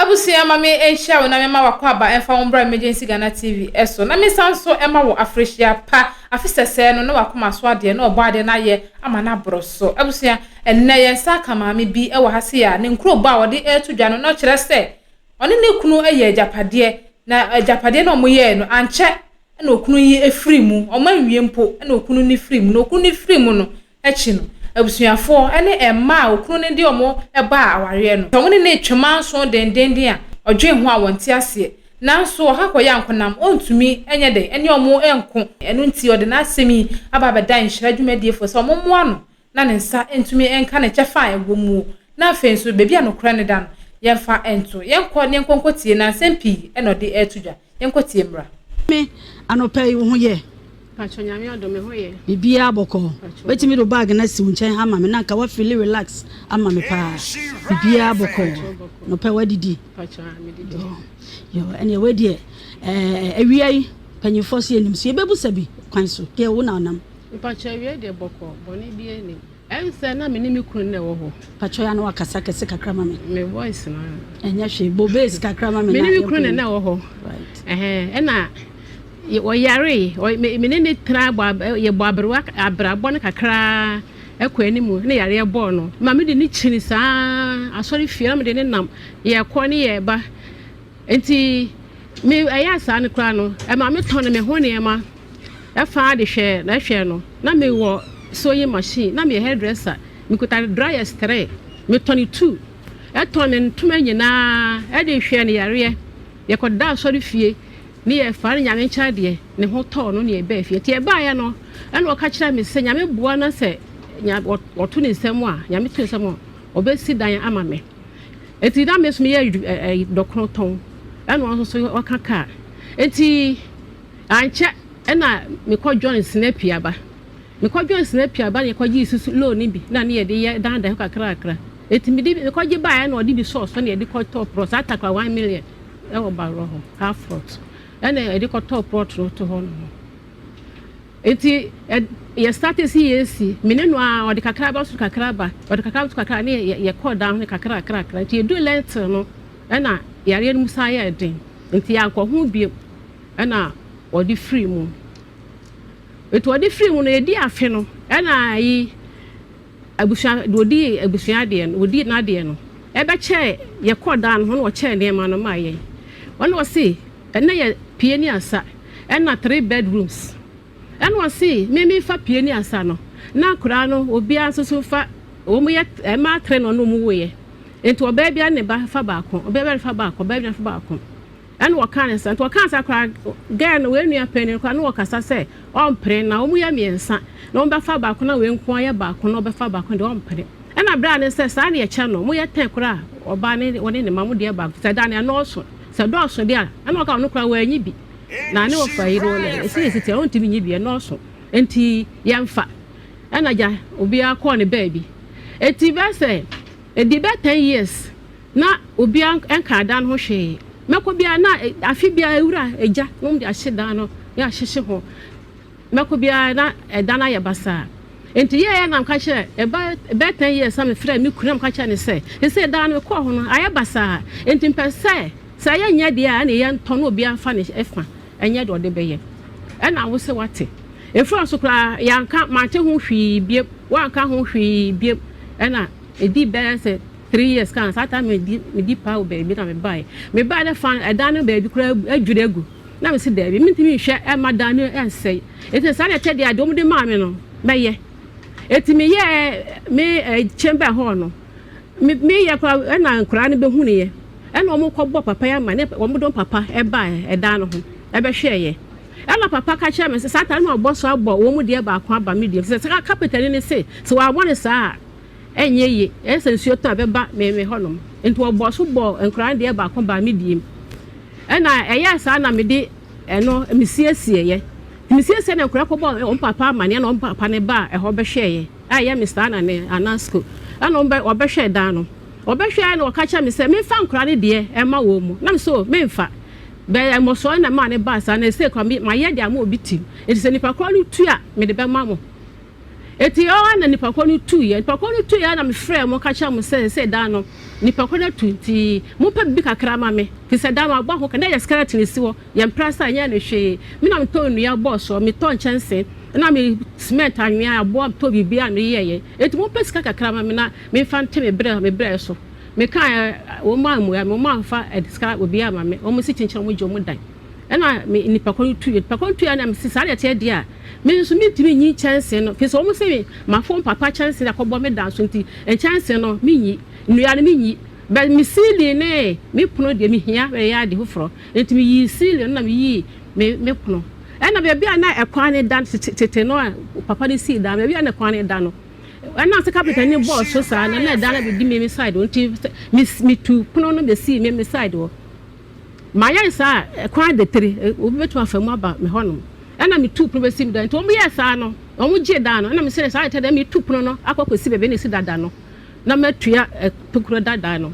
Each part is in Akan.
abusia mama ehia wo na mema wakọ aba emfa Obra Emergency Ghana TV eso na me sanso ema wo afreshia pa afisese no na wakoma so ade na obo ade na ye ama na broso abusia enne ye nsa kama me bi e wo hase ya ne nkro ba wo de etudwa no na kire se oni ne kunu eye japade na japade na omo ye no anche na okunu yi efiri mu omo anwie mpo na okunu ni free mu no okunu ni free mu no echi no abusuafo ene emma okunu ne de omo eba aware no tomo ne twema so dendenden a odwe ho a wonte ase nanso hakoya nkonam ontumi enye de ene omo enko eno nti ode na asemi aba beda nhira dwumadie fo so omo moa no na ne nsa entumi enka ne chefa ego mu na afenso bebi anokra ne da no yemfa ento yenko ne nkonkotie na sempi eno de etudwa yenkotie mra me anopai wo ho ye pacho nyame adome ho ye bibia boko betimi do bag na si nchen ama me na nka wa feel relax ama me pa bibia boko no pa wadidi pacho me didi yo ene wedi awiai panyifo se enim so yebebu sabi kwan so ke wo na onam pacho awiai de boko boni bi eni ense na me ni kunu na wo ho pacho ya na wakasa kese kakra ma me voice na enya hwe bobes kakra ma me na me ni kunu na wo ho right ena Oyare menene traba ye boaberwa abrabo ne kakra ekwani mu ne yare ebo no ma me de ni chini saa asori fie me de ne nam ye kɔ ne ye ba enti me aya saa ne kra no e ma me ton me ho ne ma e fa de hwe na hwe no na me wo sewing machine na me hairdresser me kuta dryer 3 me 22 e ton ne ntuma nyina e de hwe ne yare ye kɔ da asori fie ni e fa nyame nchade ne ho to no ne e ba fie ti e ba ya no ena o ka kira me se nyame bua na se oto ne nsem a nyame to nsem obesi dan ama me eti da me so me ye dokro ton ena o so o kaka eti anche ena me ko join snapia ba me ko join snapia ba ne ko gi susu loan ni bi na ne ye de ye dan dan kakra kakra eti me di me ko gi ba ya na o di bi source ne ye de ko top pro sa takwa 1 million e wo ba ro ho half front ene edi ko top pro to ho no eti ye started CAC menenu a odi kakra ba su kakra ba odi kakra su kakra ne ye call down ne kakra kakra enti do lent no ena yare no musa ya den enti ya ko hu bi ena odi free mu eti odi free mu no ye di afe no ena yi abusha do di abusha de no odi na de no e be che ye call down ho no che ne ma no ma ye wona wo se ena ye pieni asa ena 3 bedrooms ena wo se me fa pieni asa no na kura no obi anso fa wo mu ye ma 3 no no mu wo ye enti oba bia ne ba fa ba ko oba bia fa ba ko oba bia fa ba ko ena wo kan esa enti wo kan sa kura girl no we nua peni kura no wo kasa se on pre na wo mu ye miensa na wo ba fa ba ko na we nko ye ba ko na wo ba fa ba ko de on pre ena bra ne se sa ne ye che no mu ye 10 kura oba ne woni ne mamu de ba se da ne no so se do so dia ana ka no kura wa anyi bi na ne wo fa yiro le se te on timi nyi bi no so enti yemfa ana ja obi akọ ne ba bi eti be se edi be 10 years na obi enka dan ho hwe meko bia na afi bia ewura eja no de ahye dan no ya hyehye ho meko bia na edan na ye basa enti ye na mka hye e be 10 years am frɛ mi kunam ka hye ne se dan no kɔ ho no aye basa enti mpɛ sa ya nya dia na ye nto no obi afa ne efa enye de ode beye na wo se wate efra so kra ya nka mate ho hwi bie wa nka ho hwi bie na edi be se 3 years kan sata me di pa o baby na me buy the fan edan no baby kra adwuregu na me se baby mintimi hwe e madan no ensei eti sa na te dia de om de ma me no beye eti me ye me chamber hall no me ye kra na nkra ne be hu ne ye ena omo kɔbɔ papa ya ma ne omo don papa e ba e da no ho e be hwe ye ena papa ka kye me se sata na obɔ so abɔ wo mu de ba ko aba me de se capital ne se wa won sa enye ye ese nsuo to abeba me honom enti obɔ so bɔ nkran de ba ko ba me de ena eya sa na me de eno me siesie ye me siesie na nkran kɔbɔ o papa ma ne na o papa ne ba e ho be hwe ye aye Mr. na ne anasko ena o be hwe da no obehwe na okacha me se me fa nkra ne de e ma wo mu na me so me mfa be mo so na ma ne ba sa na se kwa ma ye de am obi tim e se nipa kwa lu tu a me de be ma mo eti o na nipa ko no 2 year nipa ko no 2 year na me frɛ mo ka cha mo say da no nipa ko na 20 mo pa bi kakra ma me fi say da ma gba ho ka na ya skeleton si wo ye mprasa anya na hwe me na me to nua boss o me to nchanse na me cement anwea abo to bibia no yeye eti mo pa sika kakra ma me na me fa nteme me so me kan wo ma fa ediska obi ama me o mo si chinchira mo jo mo dan ena me nipa ko no 2 year nipa ko no 2 year na me si sa de te dia me nso me timi nyi chance no fi so mo se ma fo papa chance na ko bo me dan so nti en chance no me nyi nua no me nyi ba me sili ne me puno de me hia we ya de hofro nti me yi sili na me yi me puno ena be bia na ekwan ne dan tete no papa ne si dan be bia na ekwan ne dan no ena se captain ne boss so sa na dan na be di me side nti me tu puno no be si me side wo maya sa ekwan de 3 obi betu afamu aba me hono ena me tu puno be si me dan to mo yesa no o mo je dan no ena me se sa ite da me tu puno no akokosi bebe ne si dada no na matua tokuro dada no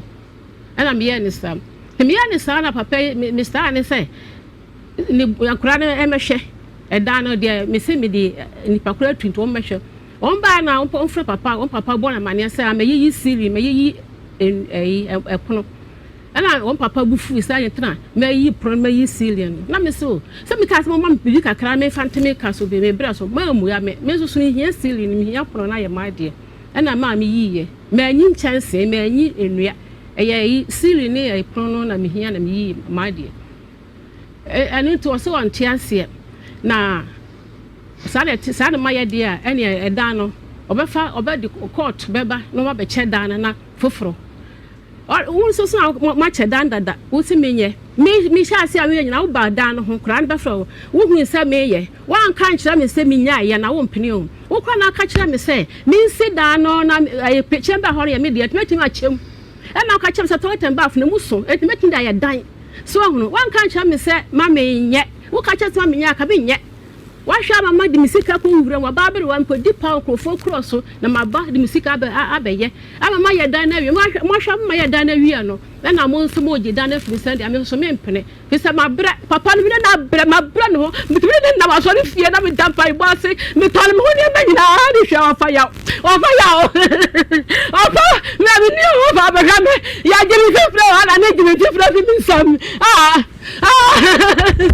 ena me ye ne sam me ye ne sa na papa me sta ne se ni yakura ne emehwe eda no de me se me di nipa kura twinto mehwe on ba na on fra papa bo na mane se a me yi siri me yi epono ena on papa bufu sa yetna me yi pro me yi siri na me so me ka se mo mam bi kakra me fanteme ka so be me bra so ma mu ya me so so ni hia siri ni hia pro na ye ma de ena ma me yiye me anyi chance me anyi enua yi siri ni e pro no na me hia na me yi ma de ani to so on tiase na sa ma ye de a ene edan no obefa obedi court beba no ma be che dan na foforo won so ma che dan dada wo si menye mi sha se a we nyina wo ba dan no ho kran be fro wo hu se meye wan kan kira me se minya ye na wo mpene o wo kwa na ka kira me se mi si dan no na peche ba hore ye me de atmeti ma chem e na ka chem se toilet bath na muso etmeti da ye dan so hunu wan kan kira me se ma menye wo ka kira se ma menya ka be nye wahwa mama di misika ko nwura wa babere wa mpo di pa okrofo cross na maba di misika abeye ama ye dan na wi mo hwa mama ye dan na wi no na mo nso mo je dan na fi send am so me mpene fi se ma bra papa no na bra ma bra no bitimi na wa so ni fie na me dan pa ibo ase me tole me ho ni ma nyina ni hwa ofa ya ofa na me ni ofa ba ga me ya je mi fe fra ala na je mi fe fra fi mi sam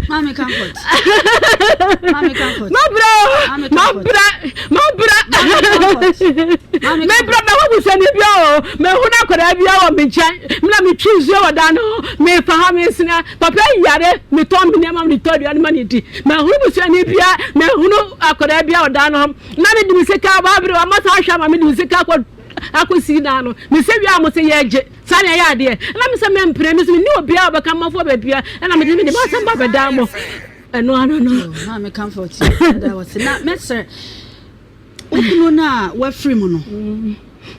Mami comfort. Ma bra. Me bra na wo se ni bia o me hu na kwara bia o me chan me na me choose o da no me fa ha me sina papa yare me to me ne ma me to bia ma ni di me hu bu se ni bia me hu no akwara bia o da no na me di me se ka ba bra ma sa hwa ma me di se ka ko akosi na no me se bia mo se ye je sane ya de na me se me mpre me se ni obi a ba ka mafo ba bia na me di me ba se ba da mo no na me comfort that was na me sir okuno na wa free mo no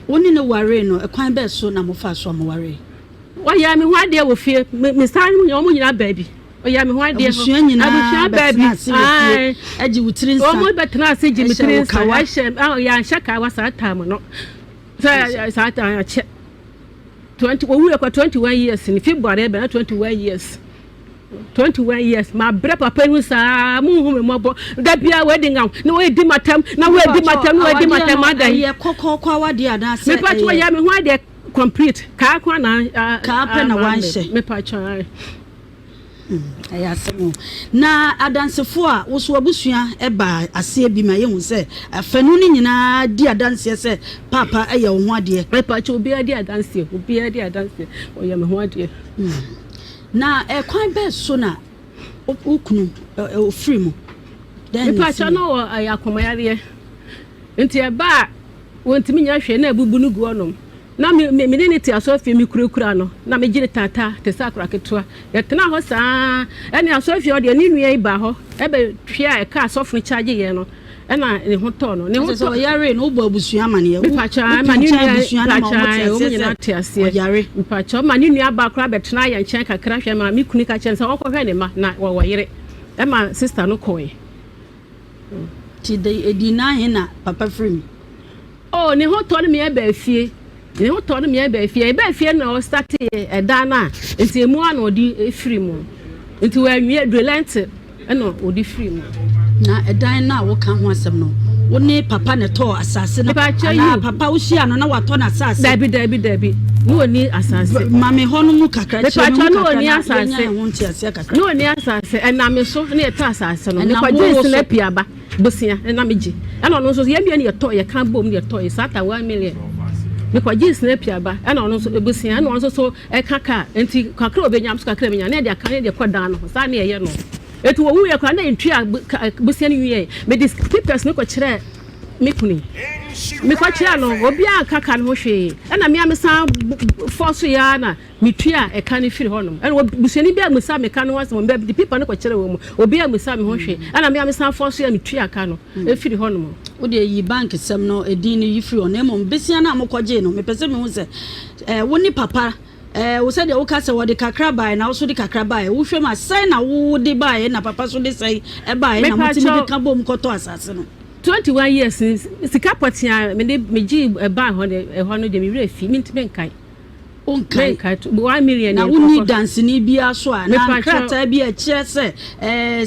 woni ne ware no ekwan be so na mo fa so mo ware wa ya me ho ade wo fie me san mo nyina baabi o ya me ho ade abusua nyina baabi ai aji wutiri nsa o mo betena se ji mitiri nsa wa hye ya shaka wa sa time no sa time ya che 20 wo wu kwa 21 years in February be na 21 years ma bre papa hu sa mu hu me mobo da bia wedding am na we di matam ada ye kokokwa wade ada se me pa cho ya me hu ade complete ka kwa na ka pa na wanhye me pa cho ayasemu na adansefo a wo so abusua eba ase bi ma ye hu se afanu ni nyina di adanse se papa eye wo hu ade me pa cho obi ade adanse o ye me hu ade na ekwan be so na okunu ofiri mu then pa cho no ayakomayare nti e ba wontimi nya hwe na abubu nu gu onom na me ne ti asofi mi kurakura no na me gire tata te sakura ketua ye tena ho saa ene asofi o de ni nua iba ho ebe hwe e ka asofo charge ye no ena ne ho to no ne ho to yare no bo abusua mane ye me pa cha ma ni nua abusua na mo nyina te ase yare me pa cha ma ni nua ba kura betena ye nchen kakra hwe ma mi kuni ka chen sa okọ hwe ne ma na wo yire e ma sister no koi ti de edina he na papa free oh ne ho to ne me e ba fie ne ho to no me ba fie na o start e da na nti emu ana odi free mu nti wa nwie relent na odi free mu na edan na wo ka ho asem no woni papa ne to asase no na papa ushia no na wato na asase dabi no ni asase mame ho no mu kakra che no ni asase no ni asase ename so na eto asase no ne kwaje sina piaba bosia na meji ana no so ye bia ne eto ye kan bom ne eto ye sata 1 million ne kwaje sina piaba ana no so bosia ana no so e kaka enti kakra obenyam so kakra benya na de aka ne de kodan no sa na ye no etu wo ye kwa na entria bosia ne wie me dis papers ne ko kire me kuni me kwa kire no obi aka ka no hwe na me amesa force ya na me tua e ka ne firi honom na bosia ne bia musa me ka no wasem be the people ne ko kire wo mu obi a musa me ho hwe na me amesa force ya me tua ka no e firi honom wo de yi bank sem no edin ne yi firi onemo besia na amokwaje no me pese me hu se wo ni papa wo said wo ka se wo de kakra bai na wo so de kakra bai wo hwe ma sai na wo de bai na papa so de sai e bai na mutimi de ka bom koto asase no 21 years sika potia me gi ba ho no de me refi mintime nkai onkai 1 million na woni dance ni bia so a na krata bia che se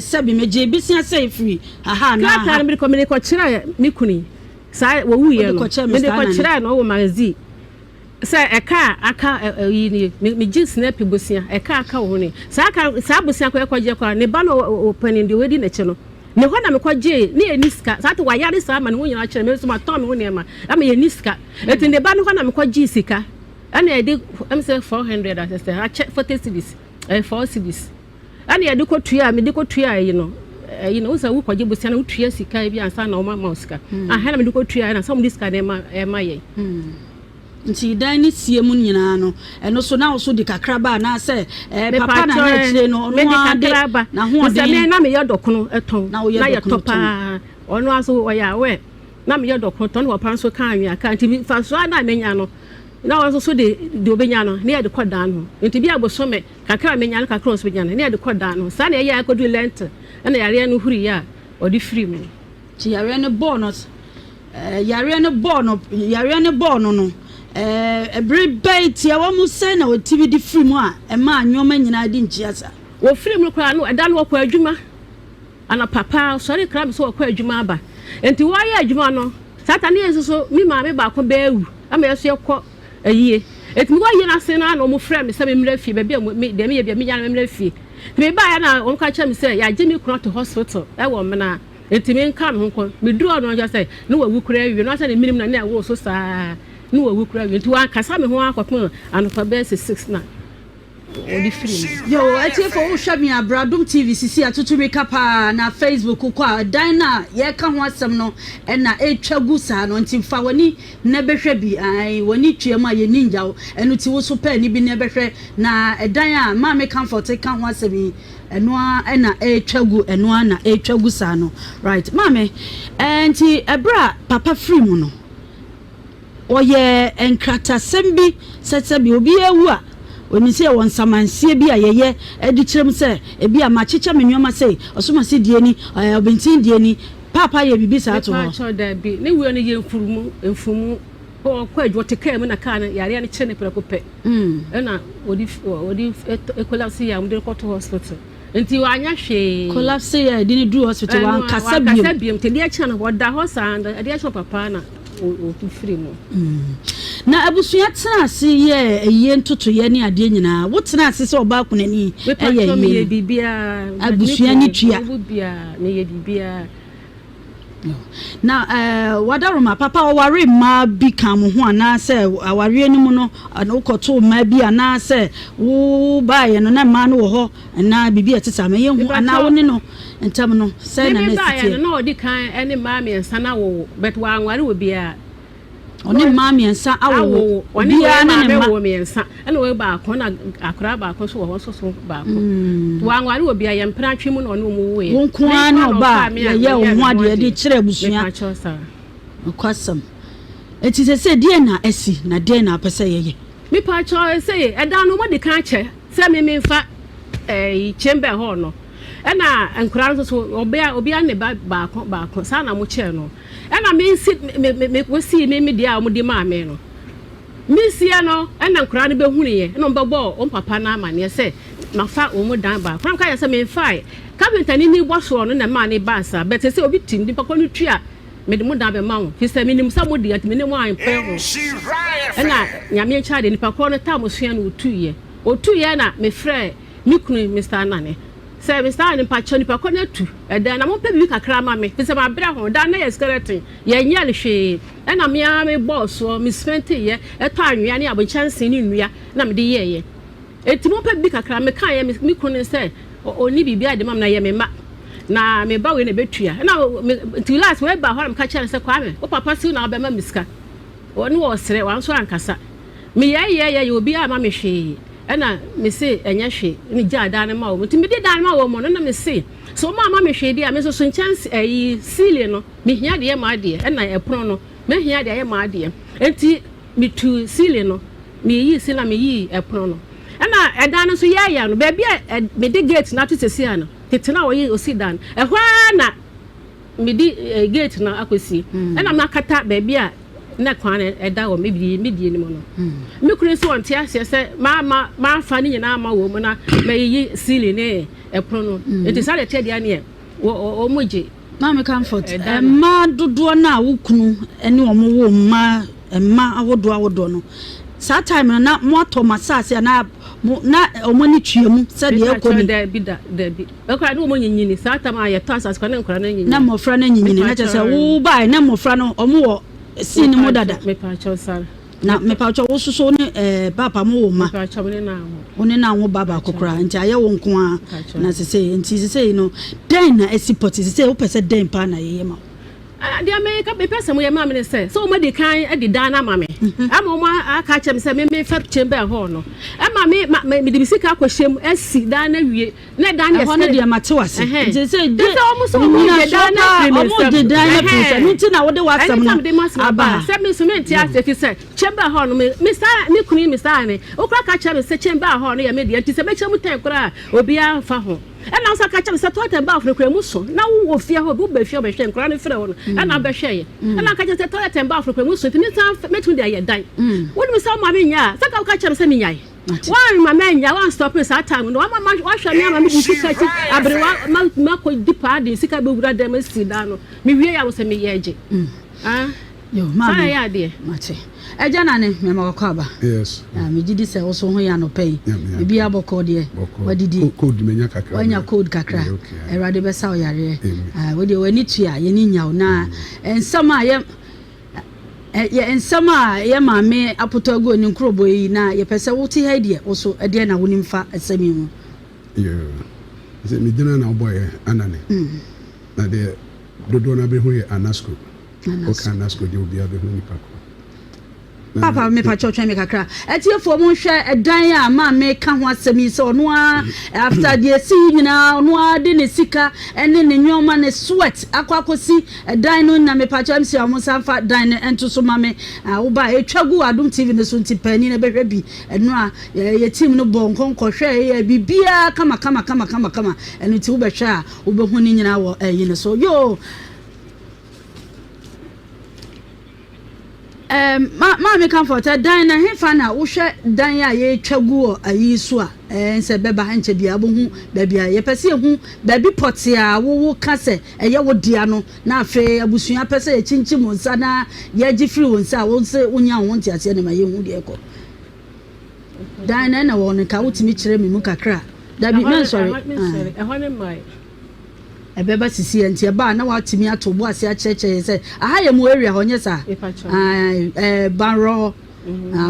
sebi meje bisia se free aha na krata me ko kira ni kuni sai wo wuye no me ko kira no wo magazi sai aka yi ni me gi snap bosia aka wo ni sa bosia ko ekwaje kwa ne ba no opening de wedi na che no ne ho na me kwaje ne eniska sa to wayare sa ma ne ho nyina kire me so ma ton me ho ne ma ama ye niska eti ne ba ne ho na me kwaje sika ana e de am say 400 assist I check 40 cedis 4 cedis ana e de ko tua me de ko tua yi no usa wo kwaje bosia na wo tua sika bi ansa na o ma sika aha na me de ko tua na some diska na ma ye nti dan ni sie mu nyina no eno so na wo so de kakra ba na se papa na na chire no no ade na ho ade me na me yodokono eton na ye topa ono aso wo ya we na me yodokono ton wo pan so kan wi aka nti fa so na menya no na wo so de obenya no na ye de kodan no nti bia boso me kakra menya no kakra so benya no na ye de kodan no sa na ye akodu lent na yare no huri ya odi free mu ti yare no bonus yare no bono no every bait ya wa mu say na otibi di free mu a e ma anyoma nyina di nchiasa wo free mu kra no eda no kwa adwuma ana papa sorry kra so kwa adwuma aba enti wo ya adwuma no satani enso mi ma me ba ko ba ewu ama yeso yekọ ayie eti mi wo yi na se na no mo frɛ me se me mra fie ba bia me de me bia me nya me mra fie me ba ya na on ka kya me se ya gye mi kro to hospital e wo me na eti me nka me ho ko me duro no ja se no wa wu kra awie no asa na minim na na wo so saa no wa kura wi nti kasa me ho akopon anopa be 6 na odi free yo etie for wo hwa mi abradom tv sisi atutumi kapa na facebook kwa dan na ye ka ho asem no na etwagu sa no nti fa wani na behwe bi ai wani tuam aye ninja enu ti wo so pa ni bi na behwe na dan a ma me comfort ka ho asem enua na etwagu sa no right mame nti ebra papa free mu no oye enkrata sembi setsebi obi ewu a oni se won samansie bi ayeye edi kirem se ebi amachicha menwoma se osoma se die ni obentin die ni papa ye bibi sa to ho pa da bi ne wi oni ye mfumu o kwa adwo te ka mu na ka na yare ne kire ne preko pe na odi collapse ya mu de ko to hospital nti wanya hwe collapse ya edi ni du hospital wan kasa biem te dia kire na woda ho sa anda dia kire papa na o free mo na abusua tena ase ye ntoto ye ne ade nyina wo tena ase se oba kunani ye bibia abusua ni tua bibia me ye bibia na wadaroma papa oware ma bi kan mo ho ana se aware ni mu no ana ukoto ma bi ana se wo ba ye no na ma no wo ho na bibia teta ma ye hu ana wo ni no entam no se na na siti na odi kan ene ma me nsa na wo but wa anware wo bia oni ma me nsa awo oni bia na ne wo me nsa ene wo ba ko na akra ba ko so wo so ba ko wa anware wo bia ye mpra twi mu na ono mu wo ye won ko ana oba ye wo ho ade de kire busua kwasam eti se die na asi na die na pese ye mi pa cho se eda no mo de kan che se me mfa chamber hall no ena ankura so obi ne ba ko sa na mo che no ena me sit me wosi me dia mo di ma me no mi sia no ena ankura ne be hunu ye ena mba bo on papa na amane se mafa o mo dan ba kram ka ya se me fa carpenter ni bo so no na ma ne ba sa but se obi tindi pa ko no tua me de mo da be ma wo fi se minim sa mo di at me ne mo an pe ho na nyame cha de nipa ko no ta mo sua no otuye na me frɛ me kunu Mr. Anane say Mr. Anane pa cho nipa ko na tu dan na mo pe bi kakra ma me fi se ma bra ho dan na ye skeleton ye nya le hwe na me a me boss o me spent ye eto anwea ne abonchanse ni nnua na me de ye eti mo pe bi kakra me kan ye me kunu say oni bibia de mam na ye me ma na me ba we na betua na ti last we ba ho am ka chere se kwa me o papa si na ba ma miska oni wo sere wan so ankasa me ye obi a ma me hwe na me se enya hwe ni gya da na ma wo ti me de da na ma wo mo na me se so ma me hwe dia me so chance sile no me hia de ma de na epono no me hia de ma de enti me tu sile no me yi sila me yi epono no na eda no so ya no ba bia me de gate na to sesi ano tetena wo yi osidan ehwa na me di gate na akosi na me akata ba bia na kwan eda wo me die ni mo no me kure so onte ase se ma fa ni nyina ma wo mo na me yi sili ne eprono eti sale te dia ne o moje ma me comfort ma dodo na wukunu ene o mo wo ma awodo no sa time na mo to masase na omoni tuemu se de ekoni da bi ekra no mo nyinyini sa time aye to asase kwa na nkra na nyinyini na mofra na nyinyini na che se wo bai na mofra no omo wo si ni mo dada me pa cho sar na me pa cho wo soso ne papa mo wo ma pa cho ne na wo one na wo baba kokora nti aye wo nko a na se nti se no den na esipoti se wo pese den pa na ye ma dia me ka be pese mo ye ma me se so mo de kan de da na ma me ama mo aka chem se me fa chamber ho no ama me de bisika akohiem asi da na wie na da na ho na de mate wase nti se de so mo de da na mo de da na pese nti na wo de wasam no aba se me so me nti ase ti se chamber ho no me kunu me sa ne okra ka chem se chamber ho no ye me de nti se me chem ten kra obi a fa ho na nsa ka chem se to ten ba afro kra mu so na wo fie ho bu ba fie ba hwe nkra ne frɛ ho no na ba hwe ye na ka chem se to ten ba afro kra mu so ti me san me tun de aye dan wo mi sa ma me nya sa ka chem se me nya one ma me nya one stop me sa time no wa hwe me ama me bu sika ti abrewa ma ko dipa de sika be wura dem si da no me wie ya wo se me ye je yo ma me ya de mate ejana ne me ma ko aba yes me gidi se wo so ho ya no pay e bia boko de wadidi code menya kakra wanya code kakra erade be sa o yare we de wani tua ye ni nya na ensama ye ensama ye ma me apotago ni nkrobo yi na ye pese wo ti ha de wo so de na woni mfa asami mu yeah se me dina na boy Anane na de dodo na be hu ye Anasco o kan Anasco de obi abe hu ni pako papa me pa chotwe me kakra etiefo mo hwe edan a ma me ka ho asemi se ono a after the si nyina ono a de ne sika ene ne nyoma ne sweat akwakosi edan no na me pa chom si amo sanfa dan ne ento so ma me wo ba etwagu Adom TV ne so nti pani ne behwe bi eno a ye team no bon konko hwe ye bibia kama eno ti wo behwe a wo behu ni nyina wo yine so yo ma me comfort dan na hefa na wo hwe dan a ye twagu ayi so a nse beba hanche bia bo hu ba bia ye pese hu ba bi pote a wo ka se eye wo dia no na afe abusua pese ye chinchi mo nsa na ye gifiri wo nsa wo se wonya wo ntia se ne ma ye hu de ko dan na wo ne ka wotimi kire me mu kakra da bi no sorry ehone mai ebeba sisi enti eba na watimi atobo ase a cheche se aha ye mu area honye sa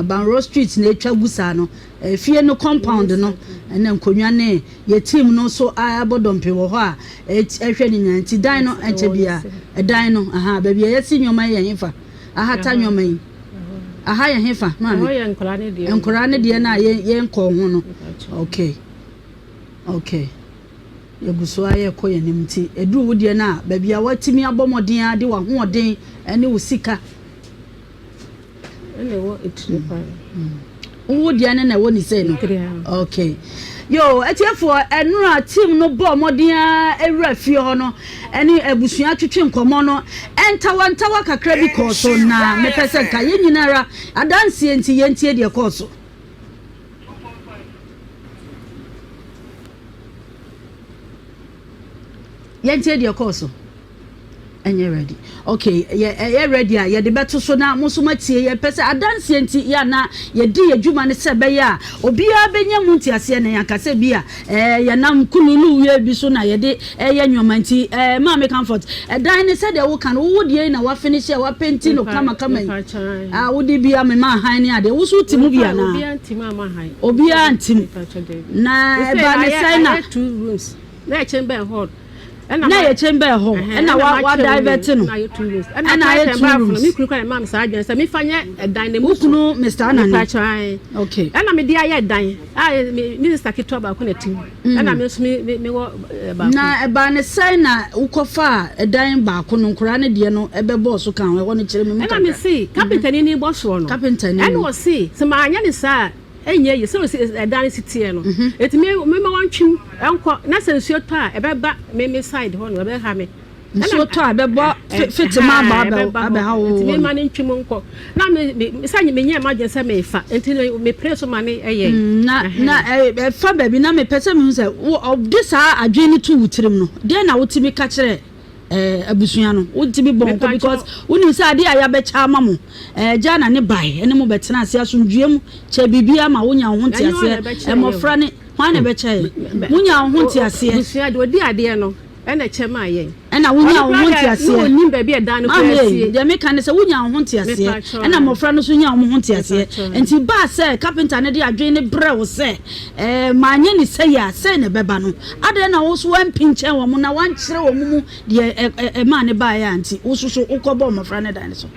Banro street na etwagu sa no fie no compound no na nkonwa ne ye team no so abodompe wo ho a ehwe ni nyanti dan no enche bia dan no aha ba bia ye si nyoma ye hefa aha ta nyoma yi aha ye hefa ma me enkora ne de na ye nko ho no okay yeguso aye koye nimti edu wudie na ba bia watimi abomoden ade wa hoden ene usika ene wo etrepa wudie na wo ni say no okay yo etiefo enura team no bo moden ewura fie ho no ene abusua twetwe nkomo no entawa kakra bi koso na mepese ka ye nyinara adanse enti yentie de koso yentie de koso and you're ready. Okay, you're ready. You're the better so now. Most of my tea, your person, I dance yana, your dear Juman Sabaya, or be a Benya Muntia, and Casabia, Yanam Kululu, Bisuna, Yade, your manti, Mamma Comfort. A diner said, I can wood ye in our finish our painting or come coming. I would be a mamma high, they also to move ya now. Obia Antim. Na, I 2 rooms. Let chamber hall. And I chamber home, and I was diverting. And I had 2 rooms. You could call Mamma Sergeant, and me find a dynamic, no, Mr. Anna. Okay. And I'm a dear dying. I, Minister Kitoba, connecting. And I miss me. Now, a banner signer, Ukofa, a dying bar, Kunun Kurani, Diano, a boss who can. I want to tell me. And I may see, Captain in boss one. Captain, and was see, some Marian is sad. Enye ye so a dance tie no eti me wantwim enko na se nsuo to a ebeba me side ho no ebe ha me nsuo to a bebo fit ma ba ha wo eti me ma ne ntwim nko na me sanye me nya ma jense me fa enti me pray so ma ne eye na fa ba bi na me pese me say this adwene to wutirim no de na wotimi ka kire abusuya no wonti bi bon because woni say ade aya be cha ma mo jana ne bai ene mo betena ase asundwem che bibia ma wonya ho nti ase emofra ne hwan ne be che wonya ho nti ase abusuya de odi ade no ene che ma ye ena wonya ho nti ase woni ba bi e dan no ko ase de me kan say wonya ho nti ase ena mofra no so nya ho nti ase enti ba say carpenter ne de adwen ne bre wo say ma anye ni say ya say ne beba no ade na wo so wan pinche wo mo na wan kire wo mu de ma ne ba ya anti wo so ukobo mofra ne dan so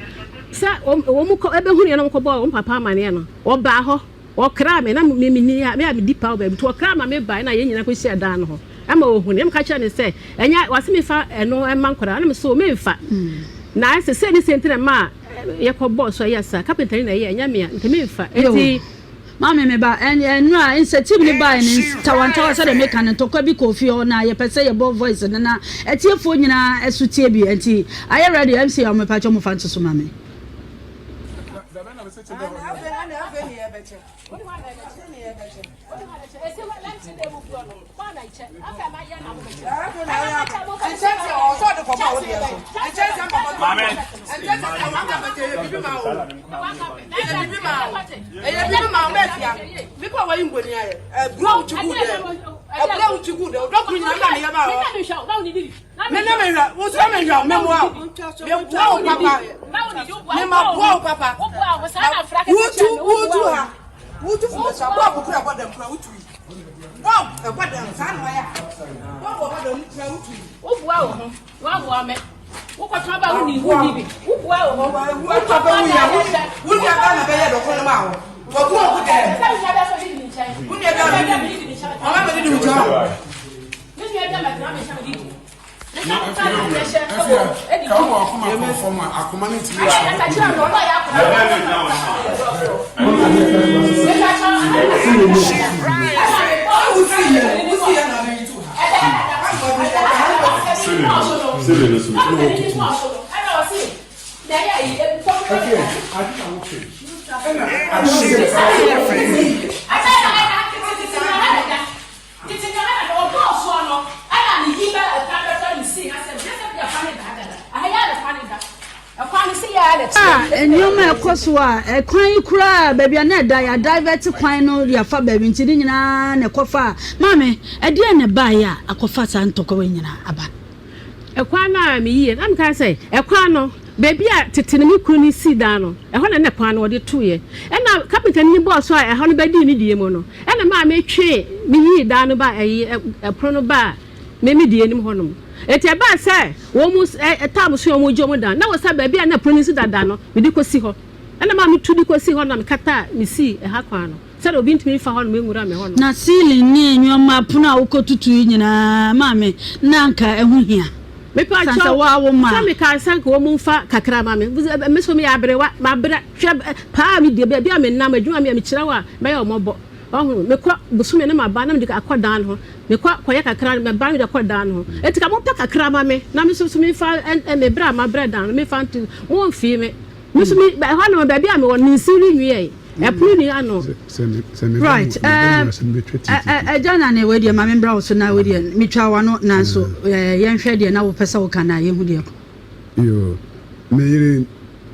sa wo mu ko ebe hu ne no ko bo wo papa ma ne no wo ba ho wo kra me na me ni ya me dipa wo ba bi to kra ma me ba na ye nyina ko sia dan no ho ama ohun em ka kire ne say enya wase me fa eno emma nkora na me so me fa na se ni sentre ma ye ko bo so yesa carpenter na ye enya me nteme me fa enti mama me ba enu a incentive ni ba ni tawantawa say dem kan to kwa bi kofi o na ye pese ye bo voice na etiefo nyina esutie bi enti are ready MC o me pa cho mo fa nso so mama Wow, what the sun wire? What the oh, wow, wow, me. What about we need? Wow, what about we are going to be able to come out? What go with them? We are going to do job. and you may cause wa a crying cry, baby, and that I divert to quino, your fa baby, in a cofa. Mammy, a dear ne buyer, a cofa and tocoin abba. A quana me, I'm can say, a quano, baby, Titinami Kuni see down, a hundred and a quan or the 2 year. And now, Captain, you boss, I a hundred by the mono, and a man may trade me down by a prono bar, maybe the enemy honum. Eti eba say almost a time so omo jomo dan na wo say ba bia na promise dada no me di kosi ho na ma me tudi kosi ho na me kata me si ha kwa no say obi ntimi fa ho no me ngura me ho no na ceiling ni enwoma puna ukotutu nyina ma me na nka ehu hia me pa cha wa wo ma me ka sanka wo mu fa kakra ma me so me abrewa ma bra pa me de bia me na ma adwuma me kira wa me ya omobo me kwa busume na ma ba na me de akwadan ho me kwa koye kakra me ba me de akwadan ho etika mo pa kakra ma me na me so me fa me bra ma bra dan me fa nti mo mfi me so me ba ho na ba bia me won nsiri nwie e pru ni ano right Jana ne we de ma me bra so na we de me twa wa no na so ye nhwe de na wo pesa wo kana ye hu de yo me yire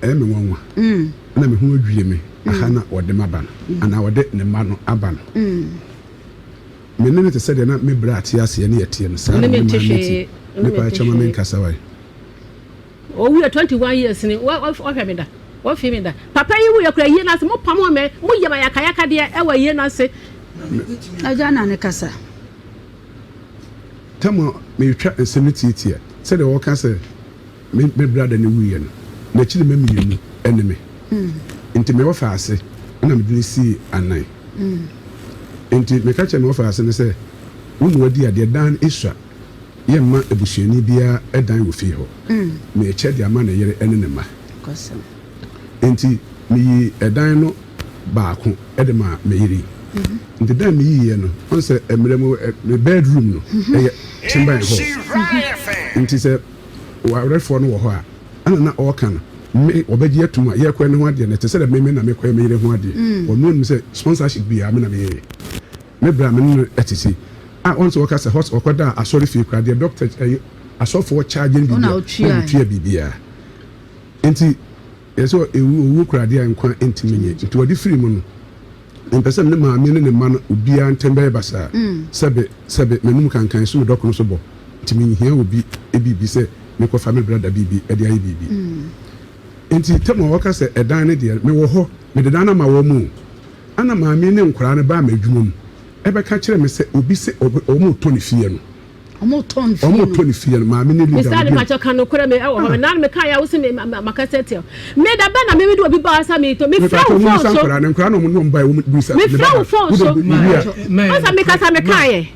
me nwanwa na me hu adwie me aha na wode maba no ana wode ne ma no aba no me ne te sɛ de na me bra ate ase ne yɛte no saa me pa chama me nkasa wai o we 21 years ni what me da what feel me da papa yi wo yakura yie na se mo pam me mo yema yakayaka de e wa yie na se aja na ne kasa tamo me twa nsɛmititia sɛ de wo ka sɛ me brada ne wuye no na chiri me mienu ene me nti me wo fa ase na me dini si anan nti me ka che me wo fa ase ne sɛ wo no wadi ade dan isua ye ma ebusuani bia edan wo fi ho me eche de ama na yere ene ne ma kosam nti me yi edan no baako ede ma me yiri nti dan me yi ye no on se emremo me bedroom no eye chimba ho nti se wa refo no wo ho a ana na o kan me obaji atuma ye kwa ne ho ade na te se de me na me kwa me yire ho ade ono nim se sponsorship bia me na me yire me bra me no etisi on so work as a host okoda asori fi kwa the doctor asofo charging bibia bibia enti yeso ewu kwa dia nkwa enti menye enti wodi free mu no mpese me ma me ne ma no obia ntembe basa sebe menum kankan so doctor no so bo enti me hia obi ebibi se me ko family brother bibi e dia bibi enti temo work as a dan ne dia me wo ho me de dan na ma wo mu ana ma me ne nkura ne ba ma adwuma mu ebe ka kire me se obi se omo to ne fie no omo to ne fie no ma me ne leader me ma cho kan no kure me e wo me na me kan ya wo se me makasete me da ba na me do obi ba sa me to me fra wo phone so nkura no mo no mba wo me sa me fra wo phone so o sa me ka sa me kan ye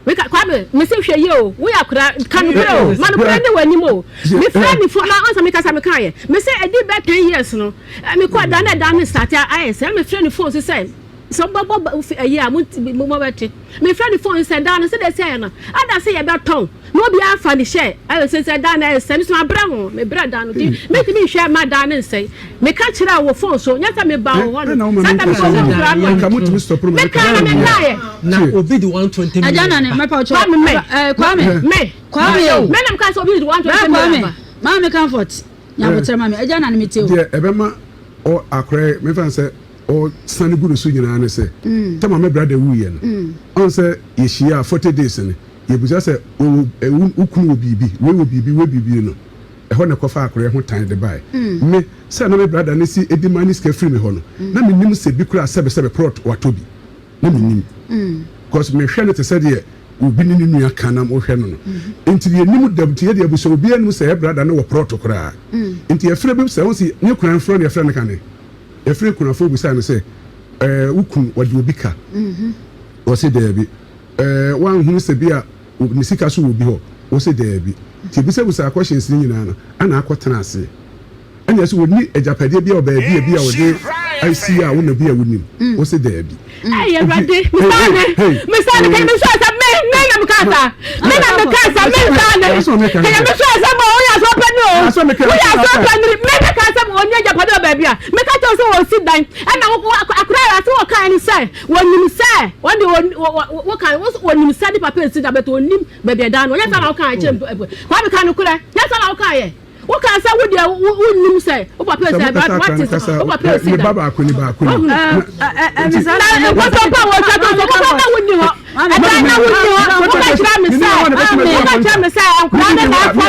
we ka kwa me se hwe ye o wo ya kura kan kure o ma no kure ne wani mo me fra ni phone na o sa me ka sa me kan ye me se edi be 10 years no me kwa da na start ai se me fra ni phone so say so baba yeah mo beti me friend the phone said down say they say na ada say e be ton no be afa ni share I say down na say so abra ho me bra down di make me share ma down say me ka kira wo phone so nyata me ba ho no say that me so ka mo to stop me ka na obi the 120 million ajana ne me pa cho kwame me nam ka so obi the 120 million ma me comfort nya botre ma me ajana ne me teo ebe ma o akre me fan say o sani guru so nyina ne se tama me brother wu ye no on se ye hia 40 days ne ye buja se ukunu obibi we bibi no e ho ne kofa akore ho tan de bai me se na me brother ne si edimani ska free me ho no na me nim se bi kura sebe prot watobi na me nim cause me hwe ne te se de obi ni nua kanam o hwe no no enti ye nim dabti ye de abuso obi anu se brother ne wo prot kura enti ye free bi se won si ne kura front ye front ne kan efre kuna fo bi say no say ukun wadi obi ka o say there bi wan hunu se bi a ni sika so obi ho o say there bi ti bi se bu say questions ni nyina no ana akotena ase anya so woni ejapade bi a obaabi bi a wode IC a wona bi a wonim o say there bi ay rade me say me so sa me na mkasa me sa me so sa mo o ya so pe no o ya so pe ni me ka sa mo nya ejapade obaabi a me ka to so o sit down and akura ya so o kan ni say wonim say wo kan wonim say di papa sit down but wonim baabi dan no nya sa na o kan a chem kwa me kan no kura nya sa na o kan ye wo kan sa wo dia wo nim say wo papa say but what is wo papa say ni baba akuni ba akuni mi sa na wo papa wo cha to wo papa wo ni ho ada na wo ni ho wo ka kira mi say akura na fo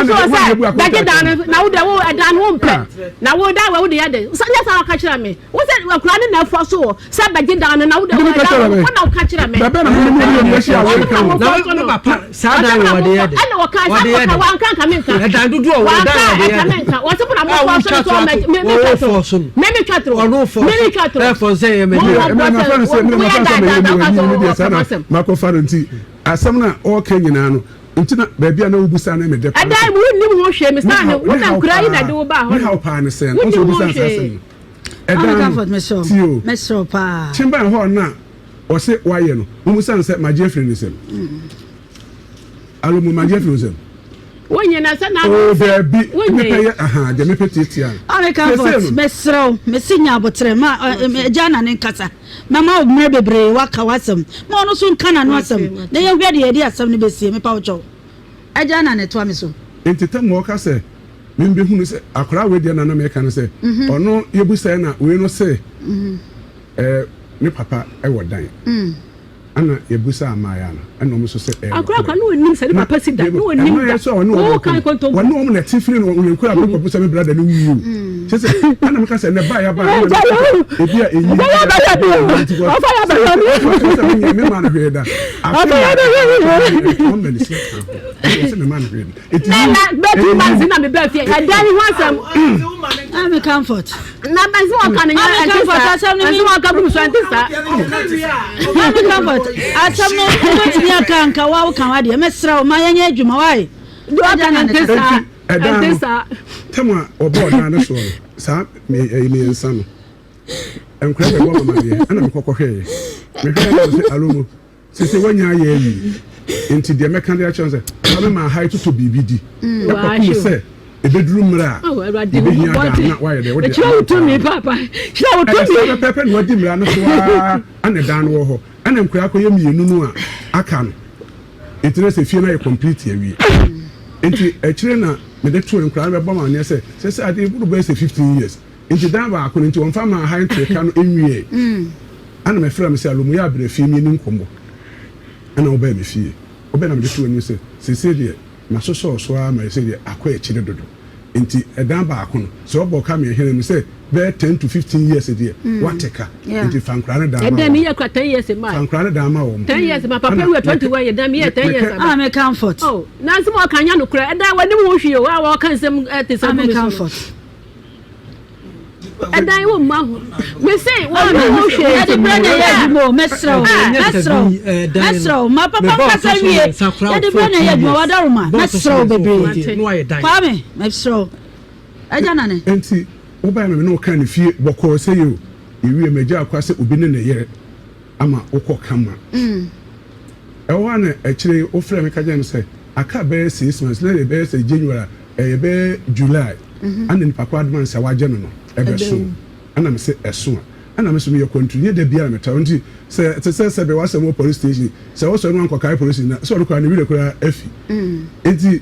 so say da ke dan na wo da wo dan wo mpe na wo da wo de ya de so nya sa ka kira mi wo say akura na fo so say ba ke dan na wo da wo na wo ka kira mi baba na mo ni shi a wo kan na papa sa da wo de ya de ana wo ka sa wa kan menka da dudu o da ya menka wo se puna mo so me twatro e for say me ma ko fa nti asam na o kan nyina no nti na ba bia na obusa na me de adai mu nim ho hwe me sa ne wo na kura yi na de wo ba ho na pa ne sen o so obusa asam edan comfort me so pa chimba ho na o se waye no mu san se ma je free ni sem alo mu ma je free sem wonye na sa na o baby me pay je me petitia ame comfort me sinya abotre ma jana ne nkasa mama obmre bebre waka wasem ma ono so nka na no asem na ye hwede ye di asem ne besie me pa wo jana ne to ame so enti tam wo ka say me be hunu say akora we de na na me ka no say ono yebu say na we no say ne papa e wo dan ana yebusa amaya na ana omo so se akora no nim se ne papa si da no nim da o kan konto wonu omo na tifiri no nkura papa busa me brother no wu se ana me ka se ne ba ya ba ebi a enyi ba ya me man hwe da o me ni se me man hwe na betu man na me ba fie ya dani wansam I'm comfort na banzi wa kan nya banzi wa ka bu so antisa I'm comfort asam no tumi aka nka wa kan wa de mesra o ma yanya adwuma wai do ada na antisa tama obo na na so sa me ensa no enkra be wo mama ye ana me kokохwe me hwe se alomo se wanya ye yi enti de meka de chance me ma high to BBD e ko se ebeduru mra ebehia na wa ye de wo de to me papa chiwa to me papa no di mra no so ana dan wo ho ana nkura akoye mienu no a aka no etire se fie na ye complete ya wi enti ekire na me de to nkura be boma ne se ade buru be se 15 years enti dan ba akono enti wonfa ma high to ka no enwie ana me fra me se alomu ya bere fie mi ni nkombo ana oba me fie oba na me de to ni se de na so a ma se de akoye ekire dodo enti edan ba akono so obo ka me here me se be 10 to 15 years a year wateka enti fankra na da ma edan me yakwa 10 years ma fankra na da ma wo 10 years ma papa we 21 years dan me 10 years I'm a comfort oh na so mo kan ya no kura edan wani mo hwie wa kan sem I'm a comfort edan wo ma ho me say wa mo hwie the brother ya mo mesro ma papa ka sa wie the brother ya mo wa daruma mesro bebe no aye dan kwame mesro aja na ne enti oba me no kan fie boko say you ewie meja akwa se obi ne yere ama okọ kama ewa na ekire ofre me kaje me say aka be 6 months na be say January be July and papa advance awaje no ebe so ana me say eso ana me so me continue de bia me tawo nti se be wasem police station se wo so no anko kai police na so do na wi de kura afi enti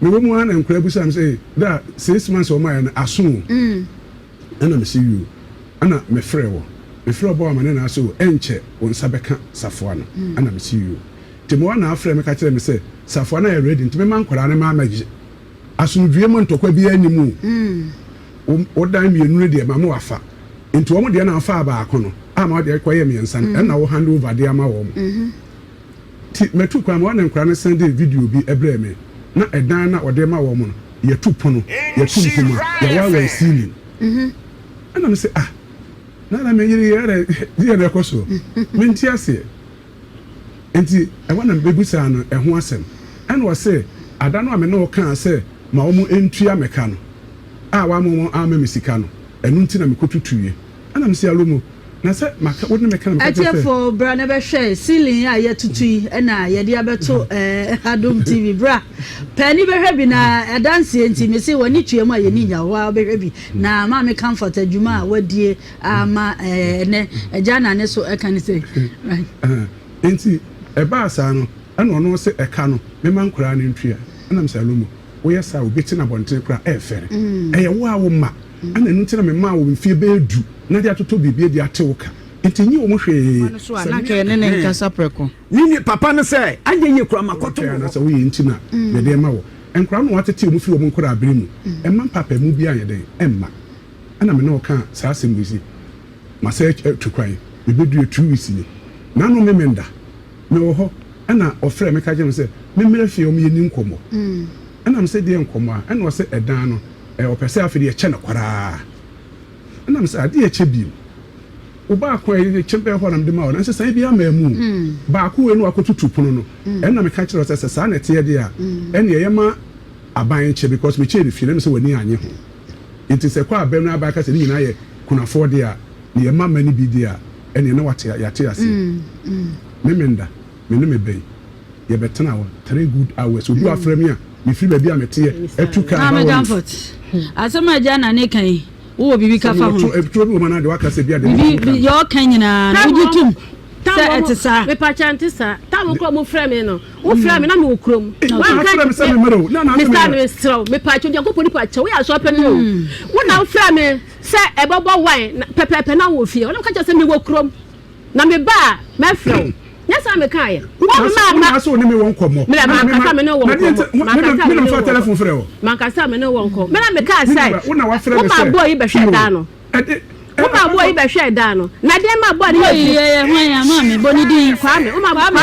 me wo mu ana nkura busa me say that 6 months o my na aso ana me see you ana me frɛ wo me frɛ bo amane na so enche won sabeka safoa no ana me see you temo na afrɛ me ka kyerɛ me say safoa na ready nti me man kwara ne ma magye asundue mo ntokwa bi animu o dan mi enu de ma mo afa nti wo mo de na afa ba akono ama de koye me nsa na wo hand over de ama wo ti metu kwa mo na nkra ne send video bi ebre me na edan na ode ma wo mo no ye tu pono ye tu mpuma ya wa wa ceiling ana me say na me yiri yare die na koso me nti ase enti e wana bebusa no ho asem ana wo say ada no ame no kan say ma wo mo entua meka no wa mo ama mesika no enu nti na mekotutuye ana me say alomo na say maka wo ne meka na meka say for bra na be share ceiling ya ye tutui na ye dia beto Adom TV bra pani be hwe bi na adanse enti me say woni tuemu a ye ni nya wa be hwe bi na ma me comfort adwuma a wadie ama ne eja na ne so e kan say enti e ba asa no ana ono se e ka no me man kura ne ntua ana me say alomo wo yesa obi tina bonten kura e fere e wo a wo ma ana nu tina me ma wo mfie be edu na dia toto bibie dia tewoka ntinyi wo mo hwe na ke ne ne nkasa preko nini papa no say anye ye kura makoto na say wo ye ntina me de ma wo enkura no watete wo fi wo mo kura abere mu e man papa mu bia ye den emma ana me no ka sa asembisi ma say tukwan me bedu 2 weeks ni na no me menda me wo ho ana ofre me ka je me say me mere fie o me ni nkomo ana me say de nkomo a ana wo say edan no opese afide ye che na kwara ana me say ade ye che bi oba ko ye chempe ho na mdema na say bia mamu ba ko we no akotutu pono no ana me ka kire say sa na te ye de a ene ye ma aban che because me che de fie na me say wani anye ho nti se kwa abem na aba ka say ni na ye kunafo de a ne ye ma mani bi de a ene na wate ya te ase me menda me no me bay ye betena wo 3 good hours obi afra me a me fi ba bi a mete etu ka ba wo comfort asema jana ne kan wo bibi ka fa ho etu bi wo na de waka se bi a de bi yo kan nyina ujitum ta etisa me pa chantisa ta Come on, come frame no. Wo frame na me okrom. Wan ka me mero. Na me stand me straw. Me pa chu nko poni pa che. We aso pe no. Wo na frame say e bobo wine pepepe na wo fie. Wo na ka che say me wo krom. Na me ba me frame. Nyasa me kai. Wo ma so ni me won komo. Me ma kasa me no won komo. Me no fa telephone frɛ wo. Ma kasa me no won komo. Me na me kai say. Wo na wa frɛ me say. Wo ma boy be hwe da no. Wo ma boy be hwe da no. Na de ma boy ni ye hwan ya ma me boni din kwa me. Wo ma ba no.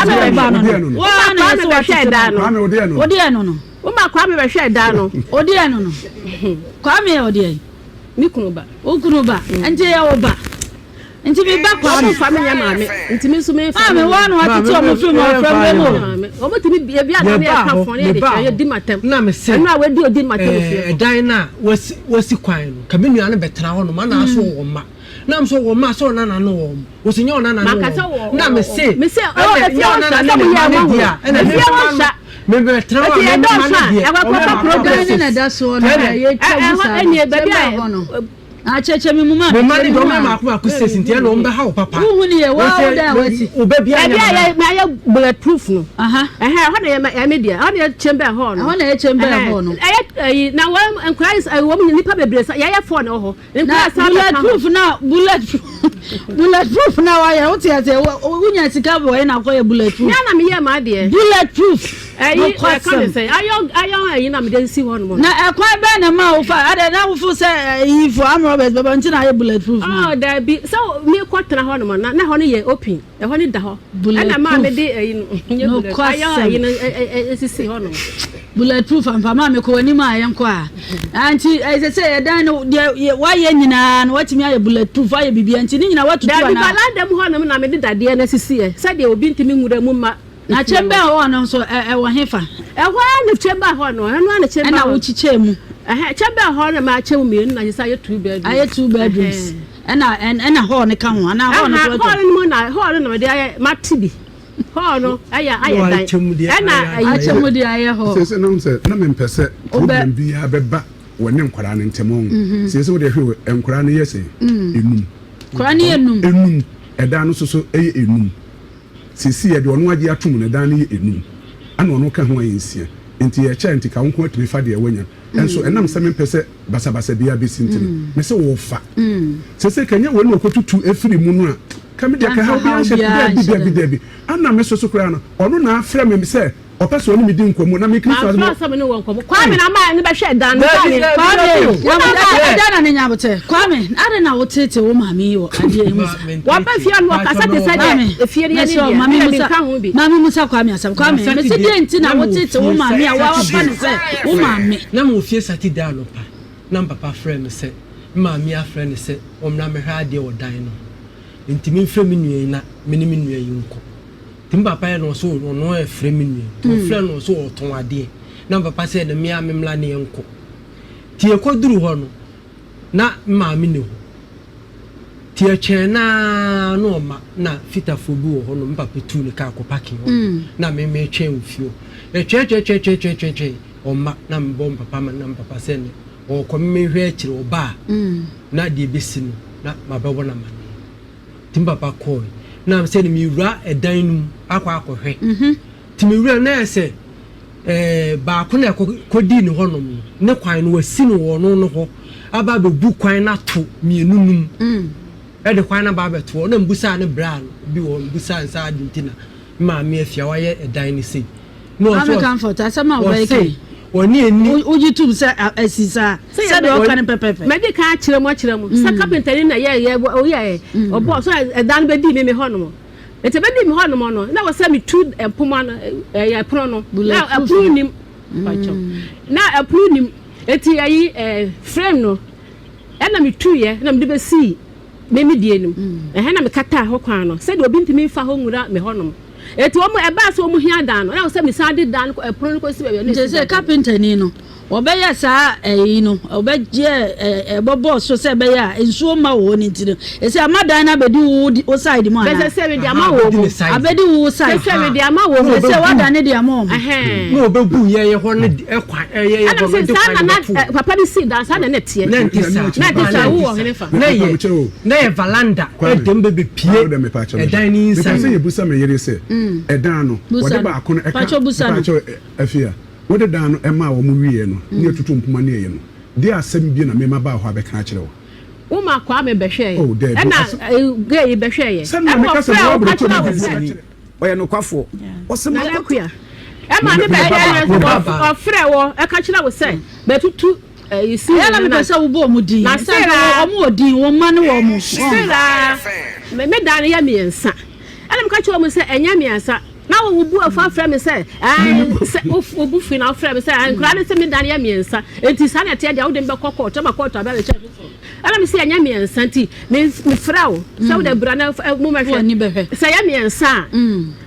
Wo na be hwe da no. Kwa me odi eno. Odi eno no. Wo ma kwa me be hwe da no. Odi eno no. Kwa me odi ai. Ni kunu ba. O kunu ba. Anje ya wo ba. Nti me ba kwa me family ya ma me. Nti me so me fa me wa no atete o mo fi mo from me o mo timi bia na me ka fon e de ye di matem na me se na we di odi matem fi dan na wasi kwan no ka me nua no betena ho no ma na so wo ma na me so wo ma so na no wo wo se nyo na no na me se o e fi o na na me ya mo dia e fi o sha me betena ho me ma na dia e wa ko program na da so na ye twa sa e ni ba bia a cheche me mama me mani do ma ko sesi ntia no mbe ha o papa hu ni ye wa da wati o be bia ya bulletproof no ho na ya media ho na chamber ho no ho na ya chamber ho no na wa encourage wo mu nipa bebre ya phone ho bulletproof na bulletproof na wa ya uti ate wunya sika bo na ko ya bulletproof na me ye ma de bulletproof no come say ayo na me den si ho no na ekwan be na ma wo fa ade na wo fu say yi for Robert baba nti na ye bulletproof oh there be so me kwatena ho no na ho no ye open e ho ni da ho na ma me de no ayo no esisi ho no bulletproof ampa ma me ko wani ma ye nko a anti I say dan no wa ye nyina no watimi aye bulletproof aye bibia nti ni nyina watutu na da bi balandam ho no na me de dade na sisi e sa de obi ntimi nwura mu ma na chamber ho no so e wo hefa e ho na chamber ho no na chamber na wo chiche mu chamber ho na ma chem me na say aye 2 bedrooms aye 2 bedrooms ena ho ne ka ho ana ho no ho no de aye matibi ho no aye dan ena aye chemudi aye ho se no se na me mpese problem bi ya beba woni nkwara ne ntemo se wo de hwe nkwara ne yese enum kwara ne enum eda no so eye enum sisi ye de ono age atum ne dan ne enum ana ono ka ho ayensia enti ye cha enti ka wonko atumi fa de wanya enso enam se me mpese basabasa bia be sintini me se wo fa se kanya woni okotutu efiri mu no a kame de ka ha bia bi ana me so kura no ono na afra me se opese oni medi nkomo na me kristo so me no wonkomo kwame na ma ne be hwe dan no kwame na ne nyabote kwame ade na wotete wo mami yo ade mu wa ba fia no kasa te say de fie ne ne mami musa kwame asam kwame me se de nti na wotete wo mami a wa ba ne se wo mami na mo fie sati da no pa na papa friend se mami a friend se omna me hwa ade wo dan no ntimi mfrɛ me nua na me ne me nua yi nko timba pa no so no e frɛ me nua to frɛ no so oton ade na papa sɛ de me a memla ne nko tie koduru ho no na maami ne ho tie chen na no ma na fitafo bi ho no papa tu ne ka ko parking ho na me chen ofio e che o ma na mbom papa ma na papa sɛ ne o ko me hwe akire o ba na de besi no na mabɛwo na ma timba pa ko na am say ni mi wura edan num akwa akohwe timi wura na ese ba ko na ko di ni honom ne kwan no wasi no wo no ho aba be bu kwan na to mienunum e de kwan na ba beto na mbusa ne bra no bi wo mbusa nsa adintina ma me afia wa ye edan ni sei no so comfort asama wo be woni eni ujitum se asisa se de o kan pepepe medical akire mo sa carpenter na ye o ye o bo so edan be di me honom ete be di me honom no na wo se me tu empoma no ya pro no na apru nim pacho na apru nim eti ayi frame no e na me tu ye na me de be si me die nim na me kata ho kwan no se de obi ntimi fa ho nwura me honom eti o mo e ba so o mo hia dan no na wo se me sa de dan apru no ko si be ne se carpenter ni no obeya sa no obeje bobo so se beya ensuo ma wo ni ntino e se amadan na bedi wo side mu ana se me di ama wo mu abedi wo side se me di ama wo mu se wada ne di ama mo no obebu ye ho ne ekwa ye ho ne de kwa papa di si dan sa na tie na ntisa wo hene fa na ye valanda edem bebe pie edan ni nsa se ye busa me yere se edan no wode ba akono eka pacho afia wode dan no ema wo mu wiye no ne tutu mpuma ne ye no de asem bi na mema ba ho abeka akire wo uma kwa me behwe na gay behwe ye na me kasa wo bro to ni oya no kwafo osema akua ema ne behwe ofre wo e ka kire wo se betutu you see ya na me pesa wo bo mu din na se omo odin wo ma ne wo mu me dan ya miensa ana me ka kire wo se enya miensa na wo bu afa fra me say obu fi na fra me say nkura ne se me dan ya miensa enti sa na te dia wo de be kokko ma kokko aba be che ana me say anya miensa nti me fra wo so de bra na mo ma hwe say ya miensa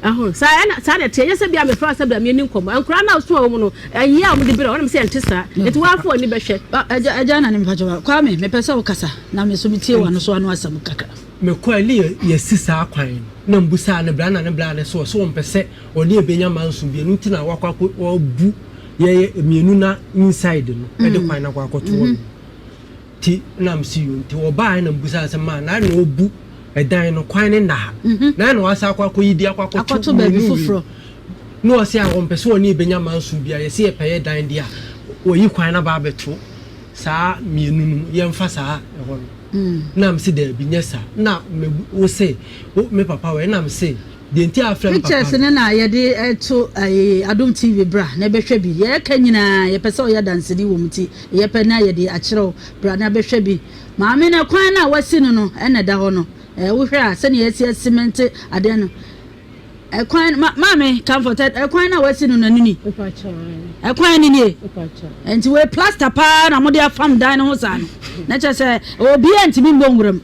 aho sa na te ya se bia me fra se bra me ni nkomo nkura na so wo mu no ya mo de bra wo me say ntisa enti wa fo ni be hwe aja na ne mpacho kwa me pesa wo kasa na me so mitie wa no so anu asam kaka me ko ali ye sisa akwan na mbusa na bra na so mpese oni ebenya manso bi enu tina wakwa bu ye mienu na inside no e de kwan na kwakoto wo ti na msi yu ti oba na mbusa se ma na obu edan no kwan ne na na wasa akwa yidi akwakoto ba bi fufuro no o se a mpese oni ebenya manso bi a ye se peye dan dia oyi kwan na ba beto saa mienu ye mfa saa e ho na msi de bi nyesa na me wo se me papa we na msi de nti afrem papa pictures ne na ye de to Adom TV bra na behwe bi ye ka nyina ye pese o ya dance ni wo mti ye pe na ye de akire bra na behwe bi maame na kwan na wasi no na da ho no wo hwe a se ne ye sie cement ade no ekwan maame comforted ekwan na wasi no nani ekwan ni ni enti we plaster pa na mo de afam dan no sa no na che se obi antimi mbonwuram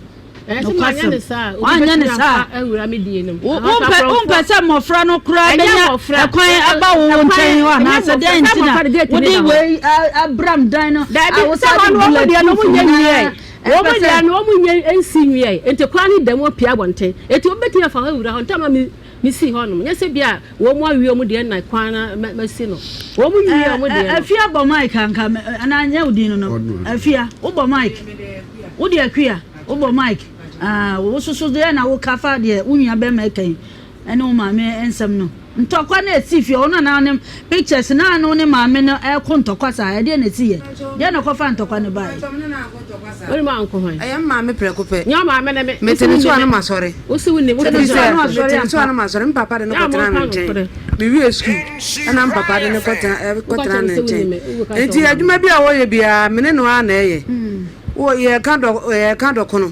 anya ne sa awura me die no umpa se mofra no kura benya ekwan aba wo nchen wa na se de ntina wodi we abram dan no awusa no de no munye wie wo be de no munye ensi wie enti kwa ni dem opia bonte enti obetia fa awura ho ntama mi si hono nya se bia wo mu awie mu de na kwana masi no wo mu wie mu de afia bo mic anka ananya udin no afia wo bo mic wo de akua wo bo mic wo susu de na wo kafa de unua be mekan ene wo maame ensem no ntokwa na esifie ono na ne pictures na no ne maame no ko ntokwa sa de na esi ye de na kofa ntokwa ne bai woni ma anko hwan maame prekope nya maame ne me meteni so anu masore wo si woni wo meteni so anu masore mi papa de no kotra na nchen bi wi school ana mi papa de no kotra na nchen enti adwuma bi a wo ye bia mene no a na eye wo ye ka do kono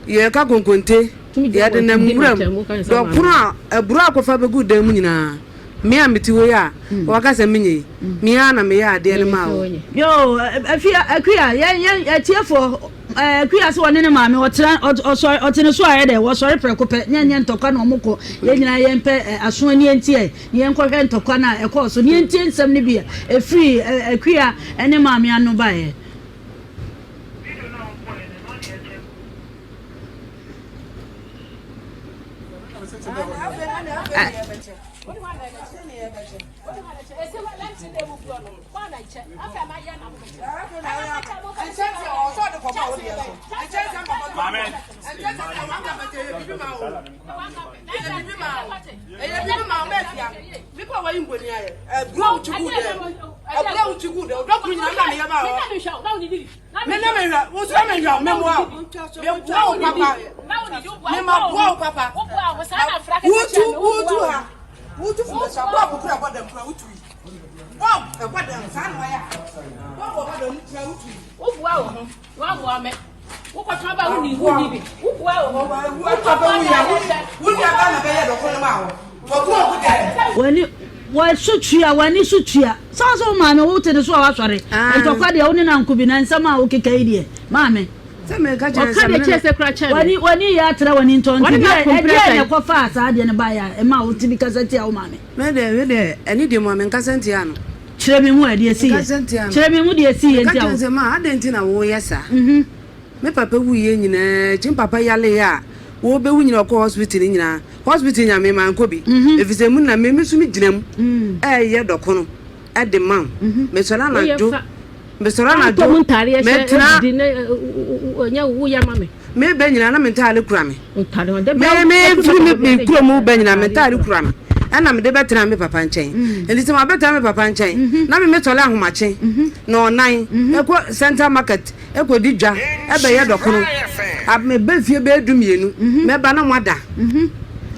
ye ka gonkonte ya de na muram do kono aburu akofa begu dan mu nyina me amiti wo ya waka se menye me ana me ya de ne ma wo yo afia akua ye tiefo akua so woni ne maame otene so aye de wo sori prekope nyenye ntokwa na omoko ye nyina ye mpe aso ani enti ye nkwohwe ntokwa na ekọ so ni enti nsem ne bia free akua ene maame anu ba ye wa sutua wani sutua so maame wo te so wa sori entokwa de woni na nkubi na nsama wo kekai de maame se me ka chere wani ya tra wani ntonti e ne ko fa asa de ne ba ya e ma wo tibi kasati a wo maame me de eni de mo me kasati ano kyerɛ me mu a de asi kyerɛ me mu de asi yɛ ntia wo ma adenti na wo yesa me papa wu ye nyina chim papa yale ya wo be wu nyina ko hospital nyina hospital nya me man ko bi efise mu na me so mi ginam ye dokono e de mam me so na jo me so na jo me tena nya wo ya mame me be nyina na me ntale kura me me firi me kura mu be nyina me ntale kura me ana me de betena me papa nchen eli se ma betena me papa nchen na me tole ahomache na onan eko center market eko didwa ebe ye dokono ab me be fie be dumienu me ba na mwada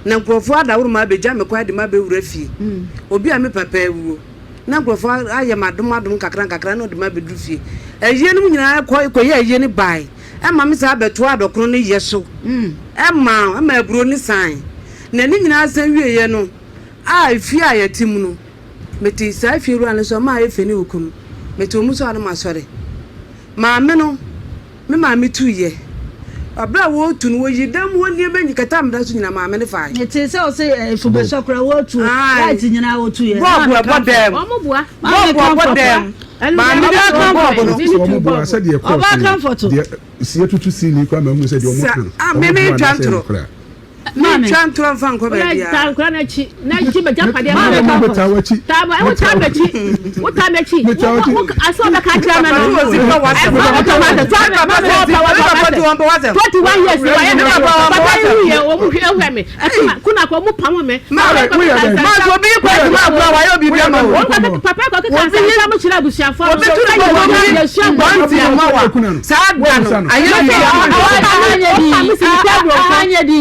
na nkrofo ada wuru ma beja me kwa de ma be wura fie obi a me papa ewuo na nkrofo aye madum kakra na de ma be du fie eje no nyina ko ye eje ni bai e ma me sa beto adokono ne yeso e ma eburo ni san na ni nyina san wie ye no fie a yatim no meti sa fie ru an so ma efe ni okunu meti omu so adu ma sore ma me no me ma me tu ye abra wo tu no wo yidam wo nie be nyikata mda so nyina ma me ne fa eti se o se fu be so kra wo tu right nyina wo tu ye bo dem omobua bo dem ma me da omobua se de ko oba comfort sie tutu si ni kwa ma mu se de omo kan me twantro Mami twantro fan ko be dia ta nkra na chi be japade ma me ta wachi ta ba wo ta be chi aso be ka kira me no wo si ko wa se what years wa ye na ba ye o mu hwe me kuna ko mu pam me ma so bi ko ma bra wa ye obi bia ma wo papa ko ka sa mo chira busia fo obi tu ye sua bonti ma wa sa da no anya di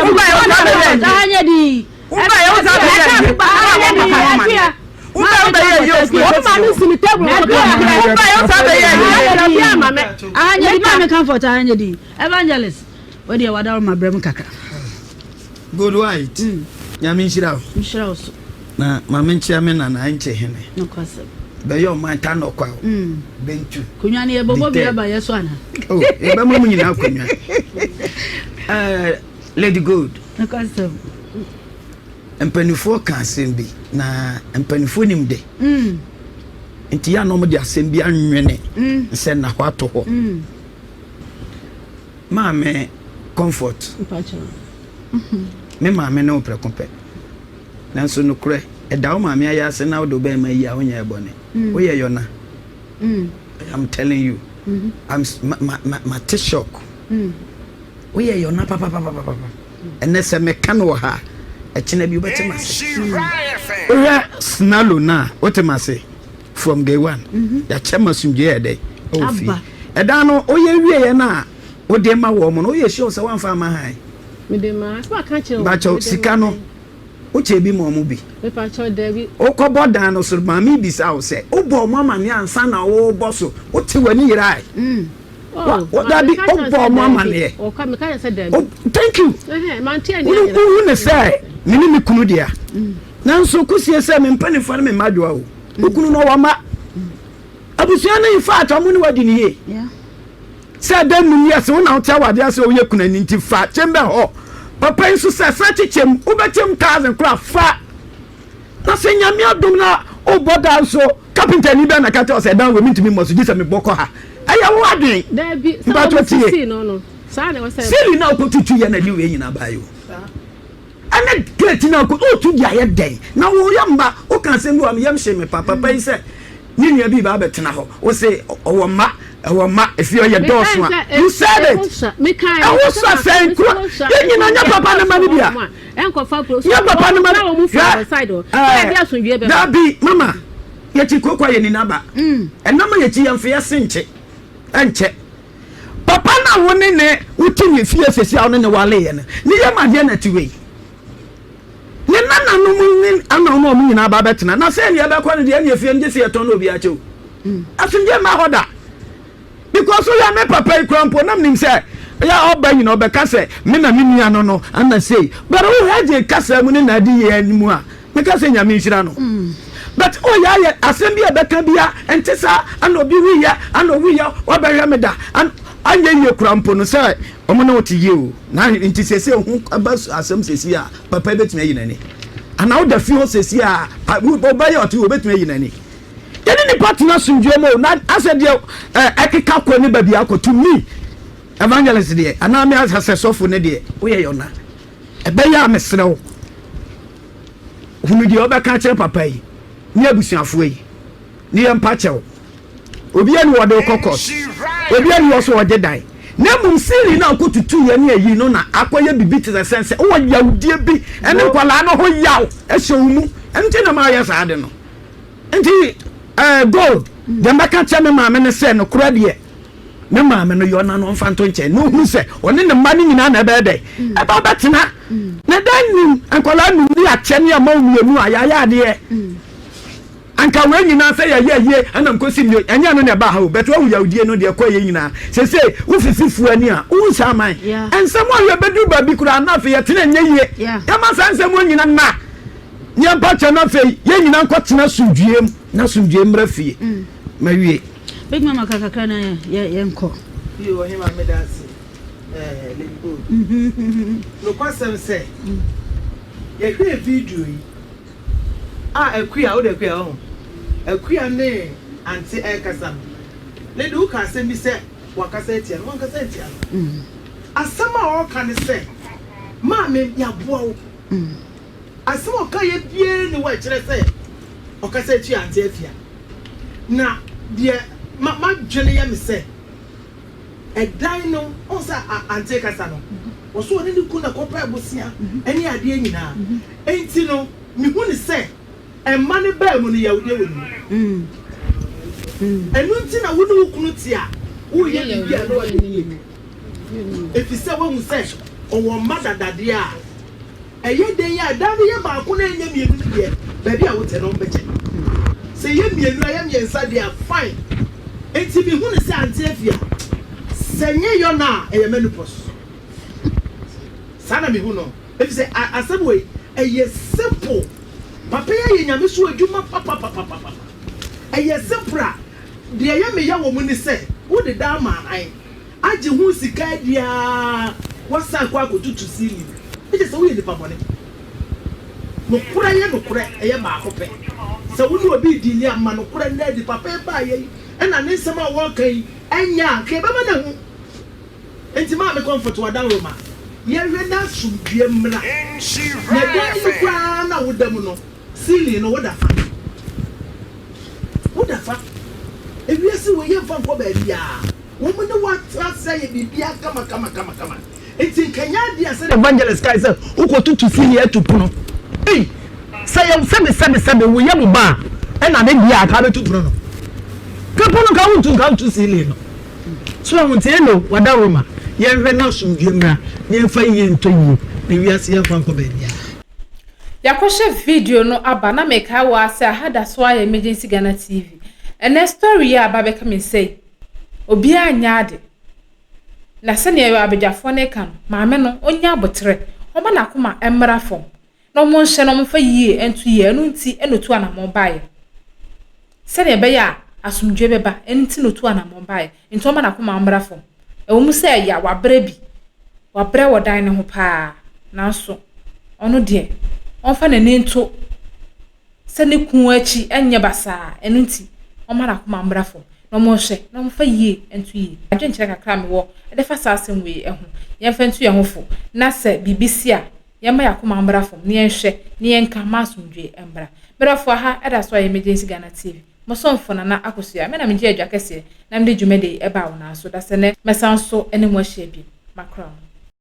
anya di evangelist what do you want my brem kaka good white nyame nhyira so na mama nchia me na na nche hene no kwase be yo man ta no kwa bentu kunya ne bobo bia ba yeso ana e ba mu nyina kunya lady good no kwase empanifo ka asembi na empanifo nimde nti ya no mo de asembi anwene nse na hwato ho maame comfort me maame no prekompe nanso no kure eda o maame aya se na do be ma yi a wonya ebone wo ye yona I'm telling you I'm my shock wo ye yona papa ene se me kan wo ha echina bi obetimase ora snalo na otimase from day one ya chema sumje ede ofi eda no oye wie na wo de ma wo mo no oye sure se wan fa ma han me de ma so ka che ba cho sika no o che bi mo mo bi me pa cho de bi o ko bodan no so ma mi bi sa o se o bo mo amane ansa na wo boso o ti wani yirai what that be o bo mo amane o ka me ka say de thank you man tie ni who ne say mini mi kunu dia nanso kusie say me mpani fa me madwa o kunu no wa ma abusia na ifa atomo ni wadi ni ye say dem ni yes wo na utia wade ase o ye kuna ni nti fa chembe ho papa nso say sa chichem u bechem 1000 kra fa na se nyame adom na o boda so carpenter ni be na kata o say dan we mintimi mo so gisa me boko ha aya wo adwen da bi so no sa na wo say sili na ko tutu ye na ni we nyina ba yo ana great na ko o tu dia ye den na wo yamba o kan se mi yam hye me papa pai se ni nua bi ba betena ho o se o ma if you your door so you said it me kan e wo so say ko ye nyina nya papa na mani bia enko fa pro ya papa na mani wo mu fa side o e bia so wie be da bi mama ye ti kokwa ye ni na ba enama ye ti yamfe ye senche enche papa na wo ne wuti ni fie sesi a wo ne wale ye ne ni ye ma de na tiwe ni nana no mu ana no mu nyina ba betena na se ni e be kwa ne de ni afie nje se ye ton no bi a chew asunje ma hoda because we are me papa ikrampo nam nim say ya oba nyina obeka say me na me nua no ana say but we haje kasa mu ne na di ye animu a me kasa nyame nhira no but oh ya asem bia beka bia entisa ana obi wi ya ana owi ya obehwe me da anya ye krampo no say omo na oti ye o na ntise say hu abas asem sesi a papa betumi ayi nani ana wo da fi ho sesi a oba ya oti wo betumi ayi nani yɛne nipa tena asomdwe mu na asɛ deɛ ɛkeka kɔ ne baabi akɔ to me evangelist deɛ anaa me asɛ sɔfo ne deɛ woyɛ yɔna ɛbɛyɛ a mesrɛ wo hunu deɛ wobɛka kyerɛ papa yi ne abusuafoɔ yi ne yɛmpa kyɛw obia ne wɔde kɔkɔs obia ne wɔ so wɔde dan na mum siri na akotutu yɛ ne ayi no na akɔyɛ bibi te sɛ sɛ wo yawdie bi ɛne kwala no ho yaw ɛhyɛ wo mu ɛnti na ma yɛ saa de no nti gold dem bɛka kyɛ me maame ne sɛ no kora deɛ me maame no yɔna no mfa nto nkyɛn no hu sɛ ɔne ne mma no nyinaa na ɛbɛɛ dɛ ɛba bɛtena na dan nim nkwala num ne akyɛ ne ama mmienu a yɛayɛ adeɛ anka we nyina sɛ yɛyɛ anam kosi mi anya no ne ba ha o beto wo yawdie no de kɔ yɛ nyina sese wo fififu ani a wo nsa man ensɛm a yɛ bedu ba bi kura na fe yɛ tena nyɛ yie ya ma sa nsɛm nyina na nyɛ mpa kyɛ na fe yɛ nyina nkɔ tena sumdwiem na sumdwiem mra fie ma wie big mama kakaka na yɛ nkɔ yo hima medasi lembo no kwasem sɛ yɛ hwɛ video yi akuya wo de akuya ho akuya ne anti ekasa le do ka se mi se wakasa etia no wakasa etia asama o ka ne se ma me ya boa wo asama o ka ye bie ne wa kire se o ka se etia anti afia na de ma dwene ya me se edan no o sa anti ekasa no wo so ne ku na kopa ebosia eni ade nyina enti no mi hu ne se emma ne ba mu ne yawde wonu enu nti na wo ne kunu ti a wo ye bibia no wade ne efise wo hu se owo madadade a eye den ya da ne ye ba ko na enya mienu de ba bia wo te no mbeche se ye mienu ya miensa de a fine enti mi hu ne se ante afia se nye yo na eye menopause sana mi hu no efise asabwe eye simple papa ye nyame so adwuma papa eye sepra de ye me ya wo mu ni se wo de da ma an age hu sika dia wasa kwa akotutu sili e je se wo ye nipa bone no kura eye ma akope se wo no obi di ni ama no kura na di papa ba ye e na ne nsema wo kan enya ke ba na hu enti ma me comfort wa dan roma ye hwe na sumdue mra na dan kwa na wo dam no sili no wodafa ewiase wo ye fa nko ba bia wo mu ne watra say bibia kama enti nkanya dia say evangelist kai say ukotutu sili etupuno say yam sebe wo ye mo ba e na ne bia aka betupuno no kapono ka wontu sili no so won tie no wada roma ye hwe na sumdue mra ne fa ye ntoyi ewiase ye fa nko ba bia yakoshe video no aba na meka wa ase ahada so aye emergency Ghana TV ene story ya aba beka me say obi anya ade na se ne abejafo ne kan maame no onya abotre oma na koma emra fom no mo nhye no mo fa yie entu ye enu nti enotu anamon bae se ne be ya asumdwe beba enti notu anamon bae enti oma na koma emra fom e wo mu se ya wabre bi wabre wodan ne ho pa na so ono de onfa na nento se ne kun achi enye basa enu nti omara kuma mbrafo no mo hye no mo fa yie entu yie adwenkyere kakra me wo e de fa sasem we ehu ye fa entu ye hofo na se bibisi a ye ma yakoma mbrafo ne ye hye ne ye nka masumdwe embra mbrafo ha e da so ye emergency Ghana TV mo so mfo na akosua me na me je adwa kese na me de dwumede e ba wo na so da se ne mesanso ene mo hye bi makra.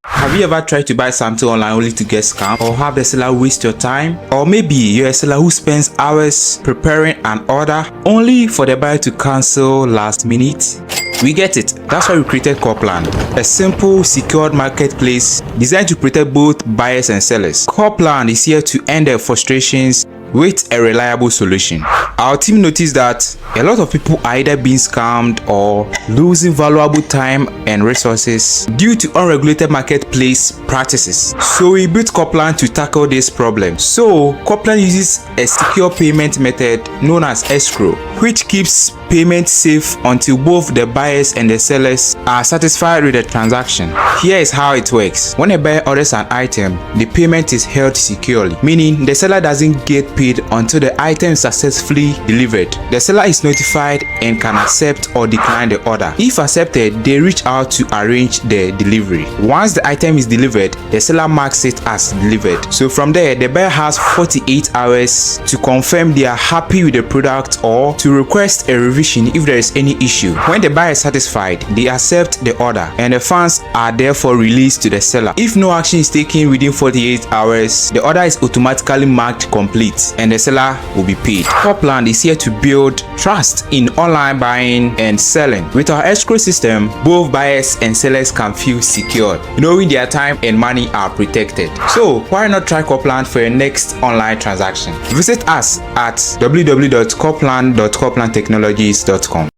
Have you ever tried to buy something online only to get scammed, or have the seller waste your time? Or maybe you're a seller who spends hours preparing an order only for the buyer to cancel last minute? We get it. That's why we created Copland, a simple, secured marketplace designed to protect both buyers and sellers. Copland is here to end their frustrations with a reliable solution. Our team noticed that a lot of people are either being scammed or losing valuable time and resources due to unregulated marketplace practices. So we built Copland to tackle this problem. So Copland uses a secure payment method known as escrow, which keeps payment safe until both the buyers and the sellers are satisfied with the transaction. Here is how it works. When a buyer orders an item, the payment is held securely, meaning the seller doesn't get paid paid until the item is successfully delivered. The seller is notified and can accept or decline the order. If accepted, they reach out to arrange the delivery. Once the item is delivered, the seller marks it as delivered. So from there, the buyer has 48 hours to confirm they are happy with the product or to request a revision if there is any issue. When the buyer is satisfied, they accept the order and the funds are therefore released to the seller. If no action is taken within 48 hours, the order is automatically marked complete and the seller will be paid. Copland is here to build trust in online buying and selling. With our escrow system, both buyers and sellers can feel secured, knowing their time and money are protected. So why not try Copland for your next online transaction? Visit us at www.copland.coplandtechnologies.com.